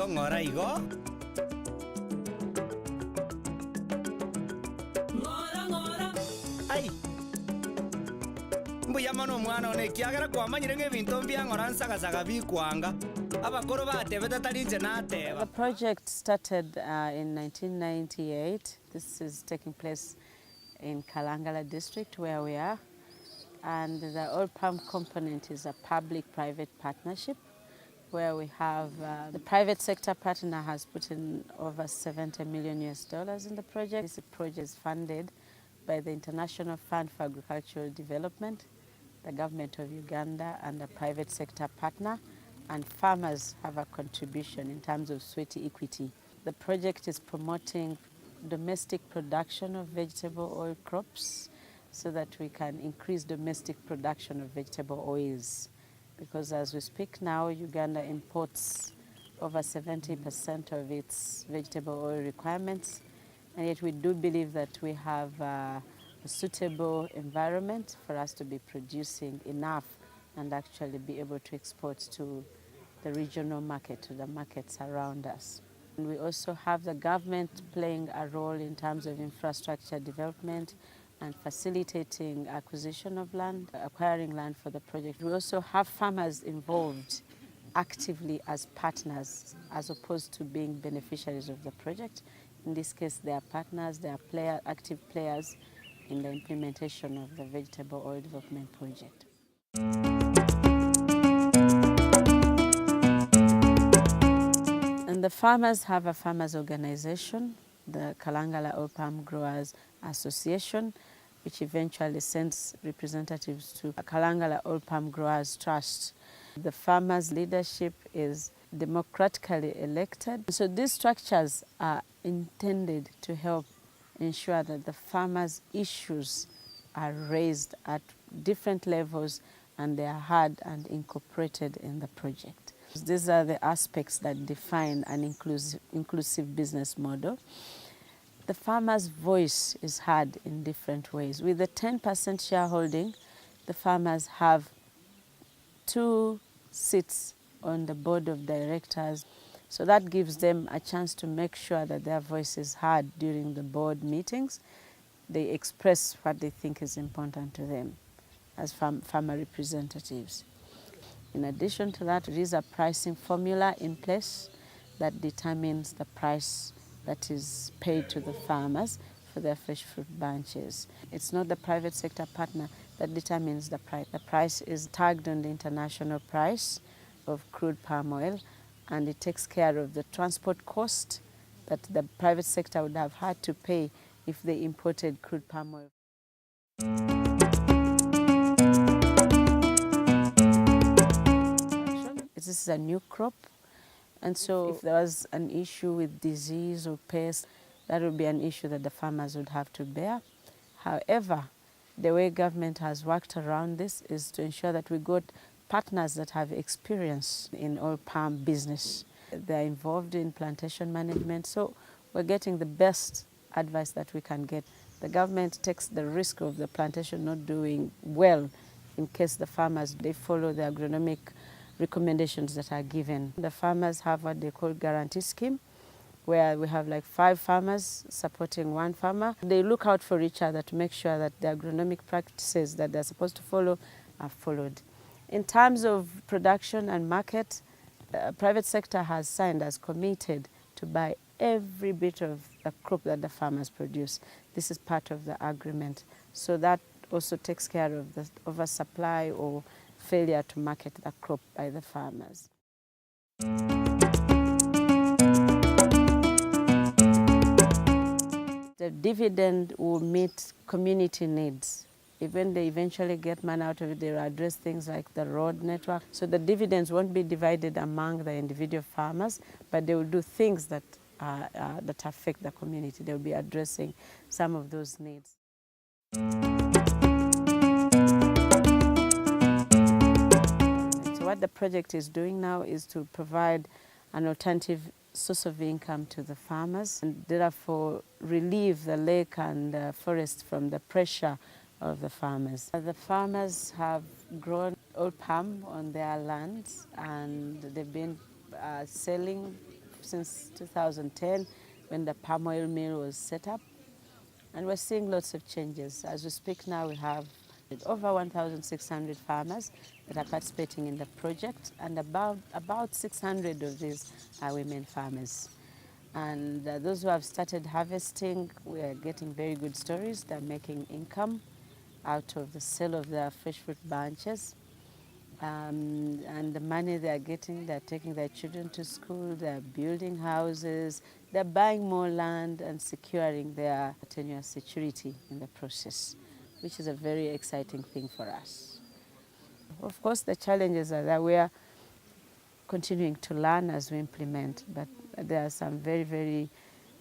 ngora igo. Ai. Mbuya mono mwana one kiagera kwamanyire ng'ebinto mbia ng'ora nsagasaga bikwanga. Abakoro batebete tarinje nateba. The project started in 1998. This is taking place in KALANGALA district where we are. And the oil palm component is a public-private partnership where we have the private sector partner has put in over $70 million in the project. This project is funded by the International Fund for Agricultural Development, the government of Uganda, and a private sector partner, and farmers have a contribution in terms of sweaty equity. The project is promoting domestic production of vegetable oil crops so that we can increase domestic production of vegetable oils. Because as we speak now, Uganda imports over 70% of its vegetable oil requirements, and yet we do believe that we have a suitable environment for us to be producing enough and actually be able to export to the regional market, to the markets around us. And we also have the government playing a role in terms of infrastructure development and facilitating acquisition of land, acquiring land for the project. We also have farmers involved actively as partners as opposed to being beneficiaries of the project. In this case, they are partners, they are active players in the implementation of the vegetable oil development project. And the farmers have a farmers organization, the Kalangala Oil Palm Growers Association, which eventually sends representatives to Kalangala Oil Palm Growers Trust. The farmers' leadership is democratically elected. So these structures are intended to help ensure that the farmers' issues are raised at different levels and they are heard and incorporated in the project. These are the aspects that define an inclusive business model. The farmer's voice is heard in different ways. With the 10% shareholding, the farmers have 2 seats on the board of directors. So that gives them a chance to make sure that their voice is heard during the board meetings. They express what they think is important to them as farmer representatives. In addition to that, there is a pricing formula in place that determines the price that is paid to the farmers for their fresh fruit bunches. It's not the private sector partner that determines the price. The price is tagged on the international price of crude palm oil, and it takes care of the transport cost that the private sector would have had to pay if they imported crude palm oil. This is a new crop, and so if there was an issue with disease or pest, that would be an issue that the farmers would have to bear. However, the way government has worked around this is to ensure that we got partners that have experience in oil palm business. They're involved in plantation management, so we're getting the best advice that we can get. The government takes the risk of the plantation not doing well in case the farmers, they follow the agronomic recommendations that are given. The farmers have what they call guarantee scheme, where we have like 5 farmers supporting 1 farmer. They look out for each other to make sure that the agronomic practices that they're supposed to follow are followed. In terms of production and market, the private sector has signed, as committed to buy every bit of the crop that the farmers produce. This is part of the agreement. So that also takes care of the oversupply or failure to market the crop by the farmers. The dividend will meet community needs. Even they eventually get money out of it, they will address things like the road network. So the dividends won't be divided among the individual farmers, but they will do things that affect the community. They will be addressing some of those needs. So what the project is doing now is to provide an alternative source of income to the farmers and therefore relieve the lake and the forest from the pressure of the farmers. The farmers have grown oil palm on their lands and they've been selling since 2010 when the palm oil mill was set up. And we're seeing lots of changes. As we speak now, we have over 1,600 farmers that are participating in the project, and about 600 of these are women farmers. And those who have started harvesting, we are getting very good stories. They're making income out of the sale of their fresh fruit bunches. And the money they're getting, they're taking their children to school, they're building houses, they're buying more land and securing their tenure security in the process, which is a very exciting thing for us. Of course, the challenges are that we are continuing to learn as we implement, but there are some very, very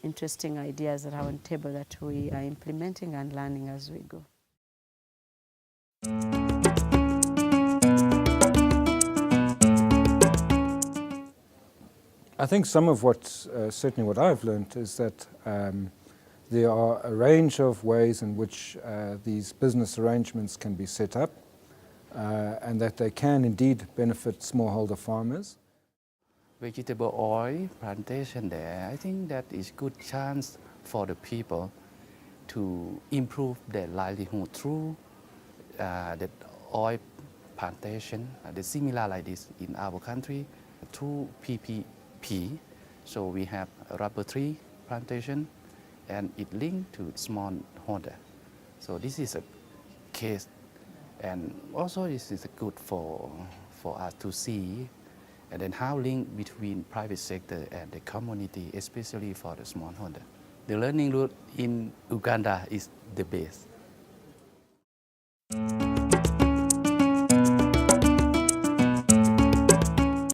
interesting ideas that are on the table that we are implementing and learning as we go. I think some of certainly what I've learned is that there are a range of ways in which these business arrangements can be set up and that they can indeed benefit smallholder farmers. Vegetable oil plantation there, I think that is good chance for the people to improve their livelihood through the oil plantation, the similar like this in our country, through PPP. So we have a rubber tree plantation and it linked to smallholder. So this is a case, and also this is good for us to see and then how link between private sector and the community, especially for the smallholder. The learning route in Uganda is the best.